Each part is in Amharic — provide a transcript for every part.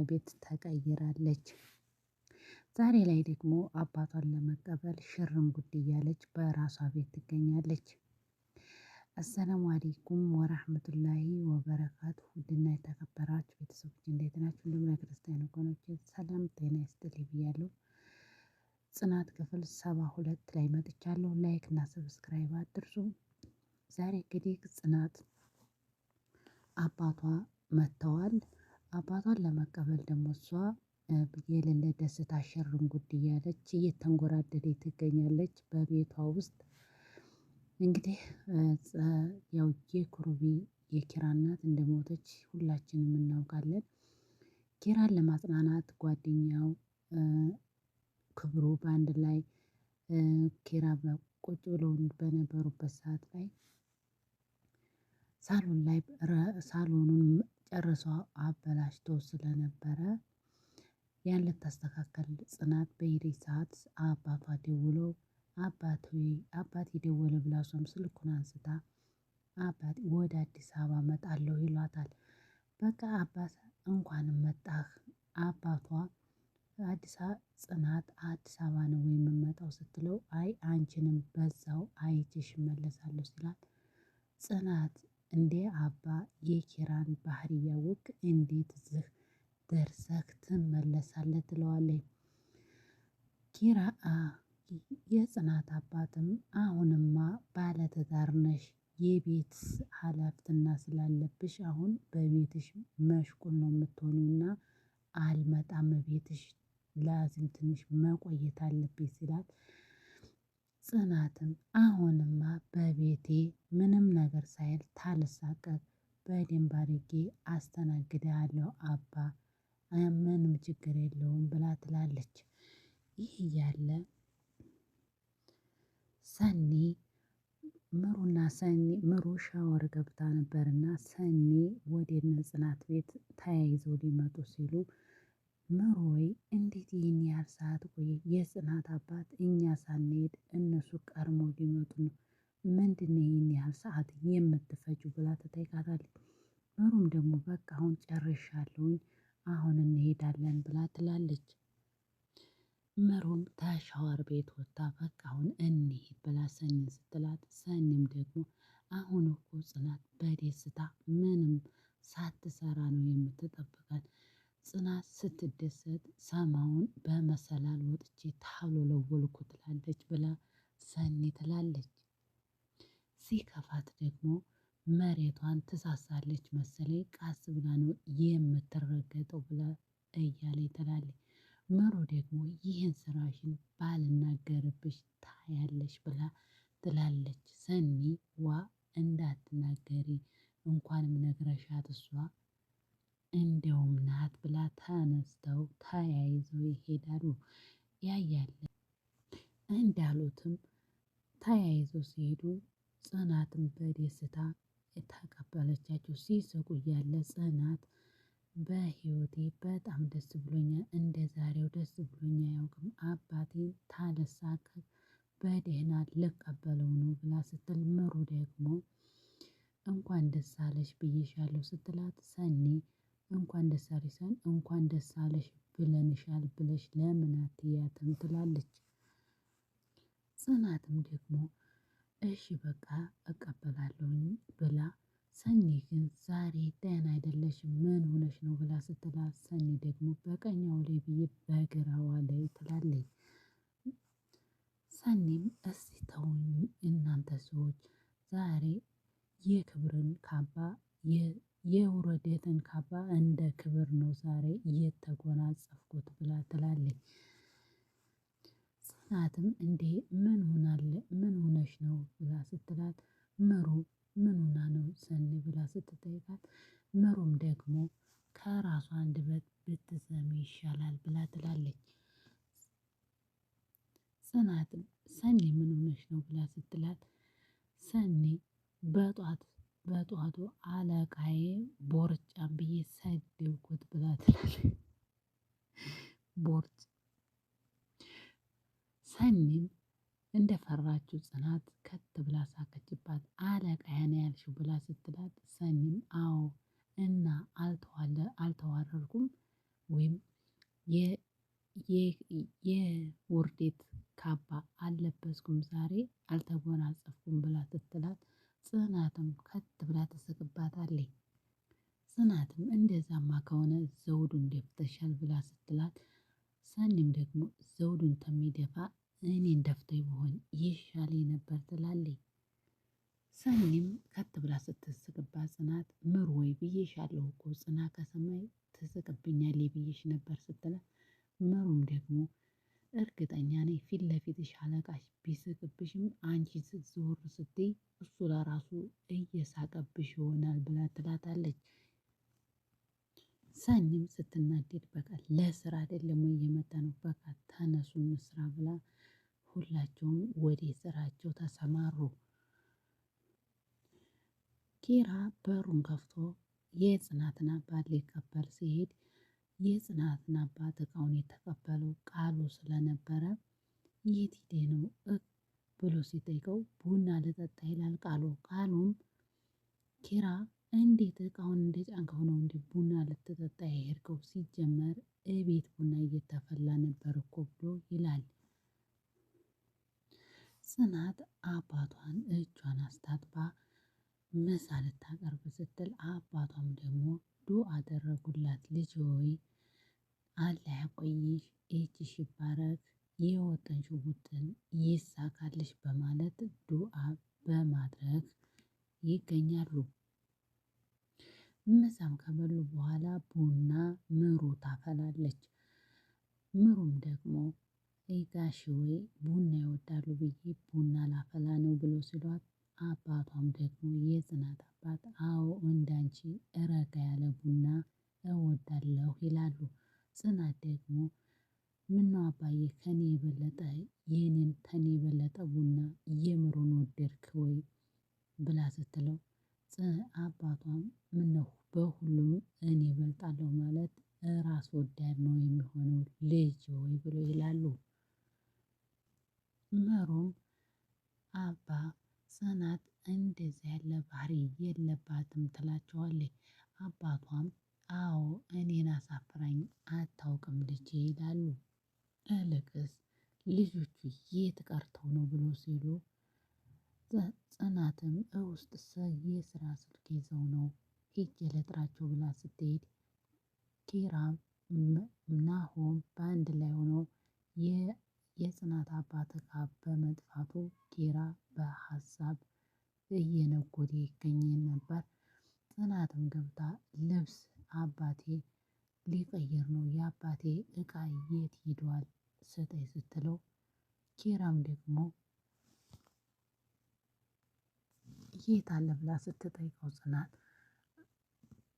ቤት ተቀይራለች። ዛሬ ላይ ደግሞ አባቷን ለመቀበል ሽርም ጉድ እያለች በራሷ ቤት ትገኛለች። አሰላሙ አለይኩም ወራህመቱላሂ ወበረካቱ። ውድና የተከበራችሁ ቤተሰቦች እንዴት ናችሁ? እንደምን ክርስቲያን ወገኖቼ ሰላም ጤና ይስጥልኝ ብያለሁ። ጽናት ክፍል 72 ላይ መጥቻለሁ። ላይክ እና ሰብስክራይብ አድርሱ። ዛሬ እንግዲህ ጽናት አባቷ መጥተዋል። አባቷን ለመቀበል ደግሞ እሷ የሌለ ደስታ ሽርም ጉድ እያለች እየተንጎራደደች ትገኛለች በቤቷ ውስጥ። እንግዲህ ያው የኩሩቢ የኪራ እናት እንደሞተች ሁላችንም እናውቃለን። ኪራን ለማጽናናት ጓደኛው ክብሩ በአንድ ላይ ኪራ ቁጭ ብለው በነበሩበት ሰዓት ላይ ሳሎን ላይ ሳሎኑን ጨርሰው አበላሽተው ስለነበረ ያን ልታስተካከል ጽናት በሄደች ሰዓት አባቷ ደውሎ አባቴ ደወለ ብላ እሷም ስልኩን አንስታ አባቴ ወደ አዲስ አበባ እመጣለሁ ይሏታል። በቃ አባት እንኳንም መጣህ። አባቷ ጽናት አዲስ አበባ ነው ወይ የምመጣው ስትለው አይ አንቺንም በዛው አይቼሽ እመለሳለሁ ሲላት ጽናት እንዴ አባ የኪራን ባህሪ እያወቅክ እንዴት እዚህ ደርሰህ ትመለሳለህ? ትለዋለች። ኪራ የጽናት አባትም አሁንማ ባለትዳር ነሽ፣ የቤት ሀላፊትና ስላለብሽ አሁን በቤትሽ መሽቁል ነው የምትሆኑና አልመጣም ቤትሽ ላዝም ትንሽ መቆየት አለብኝ ሲላት ጽናትም አሁንማ በቤቴ ምንም ነገር ሳይል ታልሳቀቅ በደንብ አድርጌ አስተናግድሃለሁ አባ ምንም ችግር የለውም ብላ ትላለች። ይህ እያለ ሰኒ ምሩ ሻወር ገብታ ነበርና ሰኒ ወደ እነ ጽናት ቤት ተያይዘው ሊመጡ ሲሉ ምሩዬ እንዴት ይህን ያህል ሰዓት ቆየ? የጽናት አባት እኛ ሳንሄድ እነሱ ቀድመው ሊመጡ ነው። ምንድነው ይህን ያህል ሰዓት የምትፈጁ ብላ ትጠይቃታለች። ምሩም ደግሞ በቃ አሁን ጨርሻለሁኝ አሁን እንሄዳለን ብላ ትላለች። ምሩም ከሻወር ቤት ወጥታ በቃ አሁን እንሂድ ብላ ሰኒን ስትላት ሰኒም ደግሞ አሁን እኮ ጽናት በደስታ ምንም ሳትሰራ ነው የምትጠብቃት። ጽናት ስትደሰት ሰማዩን በመሰላል ወጥቼ ታብለለወልኩ ትላለች ብላ ሰኒ ትላለች። ሲከፋት ደግሞ መሬቷን ትሳሳለች መሰለኝ ቃስ ብላ ነው የምትረገጠው ብላ እያለች ትላለች። ምሩ ደግሞ ይህን ስራሽን ባልናገርብሽ ታያለሽ ብላ ትላለች። ሰኒ ዋ እንዳትናገሪ እንኳንም ነግረሻት እሷ እንደውም ናት ብላ ተነስተው ተያይዘው ይሄዳሉ። ያያለ እንዳሉትም ተያይዘው ሲሄዱ ጽናትን በደስታ ተቀበለቻቸው። ሲስቁ እያለ ጽናት በህይወቴ በጣም ደስ ብሎኛል፣ እንደ ዛሬው ደስ ብሎኝ አያውቅም። አባቴን ታልሳቀቅ በደህና ልቀበለው ነው ብላ ስትል ምሩ ደግሞ እንኳን ደስ አለሽ ብዬሻለሁ ስትላት ሰኒ እንኳን ደስ አለሽ ሳይሆን እንኳን ደስ አለሽ ብለንሻል ብለሽ ለምን አትያትም ትላለች። ጽናትም ደግሞ እሺ በቃ እቀበላለሁኝ ብላ ሰኒ ግን ዛሬ ደህና አይደለሽም ምን ሆነሽ ነው ብላ ስትላት ሰኒ ደግሞ በቀኛው ላይ ብዬ በግራዋ ላይ ትላለች። ሰኒም እስቲ ተውኝ እናንተ ሰዎች ዛሬ የክብርን ካባ የውርደትን ካባ እንደ ክብር ነው ዛሬ የተጎናጸፍኩት ብላ ትላለች። ጽናትም እንዴ ምን ሆነሽ ነው ብላ ስትላት ምሩ ምን ሆና ነው ሰኒ ብላ ስትጠይቃት ምሩም ደግሞ ከራሷ አንደበት ብትሰሚ ይሻላል ብላ ትላለች። ጽናትም ሰኒ ምን ሆነሽ ነው ብላ ስትላት ሰኒ በጧቱ አለቃዬ ቦርጫም ብዬ ሰደብኩት ብላ ትላለች። ቦርጭ ሰኒም እንደፈራችው ጽናት ከት ብላ ሳቀችባት። አለቃዬ ነው ያልሽው ብላ ስትላት ሰኒም አዎ እና አልተዋረድኩም ወይም የውርዴት ካባ አልለበስኩም ዛሬ አልተጎናጸፍኩም ብላ ስትላት ጽናትም ከት ብላ ትስቅባታለች። ጽናትም እንደዛማ ከሆነ ዘውዱን ደፍተሻል ብላ ስትላት ሰኒም ደግሞ ዘውዱን ከሚደፋ እኔን ደፍቶኝ ብሆን ይሻለኝ ነበር ትላለች። ሰኒም ከት ብላ ስትስቅባት ጽናት ምሩ ወይ ብዬሻለሁ እኮ ጽናት ከሰማይ ትስቅብኛለች ብዬሽ ነበር ስትላት ምሩም ደግሞ እርግጠኛ ነኝ ፊት ለፊትሽ አለቃሽ ቢስቅብሽም አንቺ ዞር ስትይ እሱ ለራሱ እየሳቀብሽ ይሆናል ብላ ትላታለች። ሰኒም ስትናደድ በቃ ለስራ አይደለም ወይ የመጣ ነው በቃ ተነሱ እንስራ ብላ ሁላቸውም ወደ ስራቸው ተሰማሩ። ኪራ በሩን ከፍቶ የጽናትን አባት ሊቀበል ሲሄድ የጽናትን አባት እቃውን የተቀበለው ቃሉ ስለነበረ የት ሄደ ነው ብሎ ሲጠይቀው ቡና ልጠጣ ይላል ቃሉ። ቃሉም ኪራ እንዴት እቃውን እንደጫንከው ነው እንዴ ቡና ልትጠጣ የሄድከው? ሲጀመር እቤት ቡና እየተፈላ ነበር እኮ ብሎ ይላል። ጽናት አባቷን እጇን አስታጥባ ምሳ ልታቀርብ ስትል አባቷም ደግሞ ዱአ አደረጉላት። ልጅ ሆይ አላህ ያቆይሽ፣ እጅሽ ይባረክ፣ የወጠንሽው ውጥን ይሳካልሽ በማለት ዱአ በማድረግ ይገኛሉ። ምሳም ከበሉ በኋላ ቡና ምሩ ታፈላለች። ምሩም ደግሞ ጋሽ ወይ ቡና ይወዳሉ ብዬ ቡና ላፈላ ነው ብሎ ሲሏት አባቷም ደግሞ የጽናት አባት አዎ እንዳንቺ ረጋ ያለ ቡና እወዳለሁ ይላሉ። ጽናት ደግሞ ምነው አባዬ ከኔ የበለጠ የኔን ከኔ የበለጠ ቡና የምሩን ወደድክ ወይ ብላ ስትለው አባቷም ምነው በሁሉም እኔ እበልጣለሁ ማለት ራስ ወዳድ ነው የሚሆነው ልጅ ወይ ብሎ ይላሉ። ምሩም አባ ጽናት እንደዚህ ያለ ባህሪ የለባትም ትላቸዋለች። አባቷም አዎ እኔን አሳፍራኝ አታውቅም ልጄ ይላሉ። እልቅስ ልጆቹ የት ቀርተው ነው ብሎ ሲሉ ጽናትም ውስጥ የስራ ስልክ ይዘው ነው ሄጄ ልጥራቸው ብላ ስትሄድ ኪራም ናሆም በአንድ ላይ ሆነው የጽናት አባት እቃ በመጥፋቱ ኪራ በሀሳብ እየነጎደ ይገኝ ነበር። ጽናትም ገብታ ልብስ አባቴ ሊቀይር ነው የአባቴ እቃ የት ሄዷል ስጠኝ ስትለው ኪራም ደግሞ የት አለ ብላ ስትጠይቀው ጽናት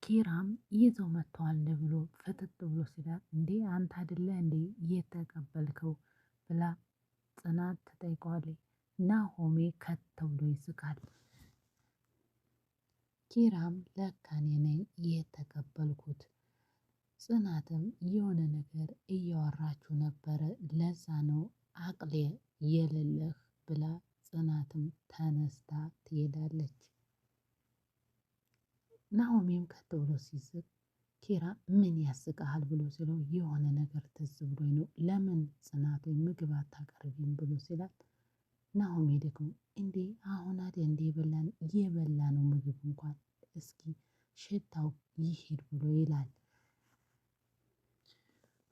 ኪራም ይዘው መጥተዋል ብሎ ፍጥጥ ብሎ ሲላት እንዴ አንተ አይደለህ እንዴ የተቀበልከው ብላ ጽናት ትጠይቀዋለች። ናሆሜ ከት ብሎ ይስቃል። ኪራም ለካ እኔ ነኝ የተቀበልኩት። ጽናትም የሆነ ነገር እያወራችሁ ነበረ ለዛ ነው አቅሌ የሌለህ ብላ ጽናትም ተነስታ ትሄዳለች። ናሆሜም ከት ብሎ ሲስቅ ኪራ ምን ያስቅሃል ብሎ ሲለው የሆነ ነገር ትዝ ብሎኝ ነው ለምን ጽናት ምግብ አታቀርቢም ብሎ ሲላት ናሆሜ ደግሞ እንዴ አሁን አይደል እንዴ የበላ ነው ምግብ እንኳን እስኪ ሽታው ይሄድ ብሎ ይላል።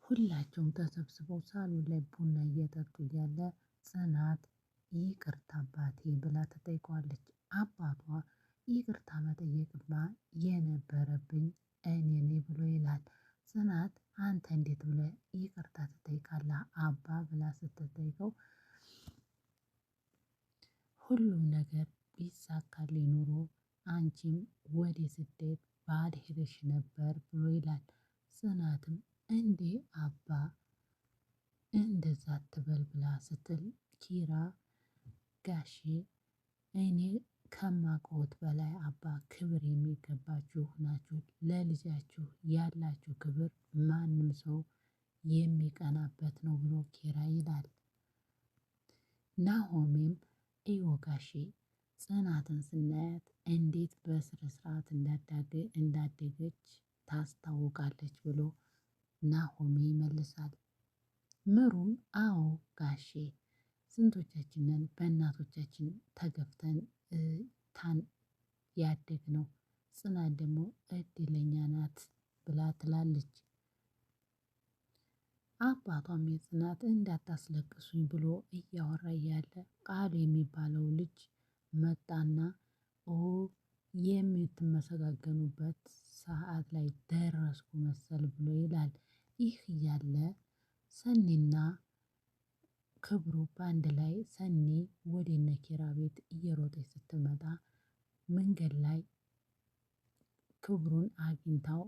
ሁላቸውም ተሰብስበው ሳሎን ላይ ቡና እየጠጡ እያለ ጽናት ይቅርታ አባቴ ብላ ትጠይቀዋለች። አባቷ ይቅርታ መጠየቅማ የነበረብኝ እኔ ነኝ ብሎ ይላል። ጽናት አንተ እንዴት ብለህ ይቅርታ ትጠይቃለህ አባ ብላ ስትጠይቀው ሁሉም ነገር ቢሳካልኝ ኑሮ አንቺም ወደ ስደት ባልሄድሽ ነበር ብሎ ይላል። ጽናትም እንዴ አባ እንደዛ አትበል ብላ ስትል ኪራ ጋሼ እኔ ከማውቀውት በላይ አባ ክብር የሚገባችሁ ናችሁ። ለልጃችሁ ያላችሁ ክብር ማንም ሰው የሚቀናበት ነው ብሎ ኪራ ይላል። ናሆሜም እዮ ጋሼ ጽናትን ስናያት እንዴት በስነ ስርዓት እንዳደገች ታስታውቃለች ብሎ ናሆሜ ይመልሳል። ምሩም አዎ ጋሼ ስንቶቻችንን በእናቶቻችን ተገፍተን ያደግነው ጽናት ደግሞ እድለኛ ናት ብላ ትላለች። አባቷም የጽናት እንዳታስለቅሱኝ ብሎ እያወራ እያለ ቃሉ የሚባለው ልጅ መጣና የምትመሰጋገኑበት ሰዓት ላይ ደረስኩ መሰል ብሎ ይላል። ይህ እያለ ሰኒና ክብሩ በአንድ ላይ ሰኒ ወደ እነ ኪራ ቤት እየሮጠች ስትመጣ መንገድ ላይ ክብሩን አግኝታው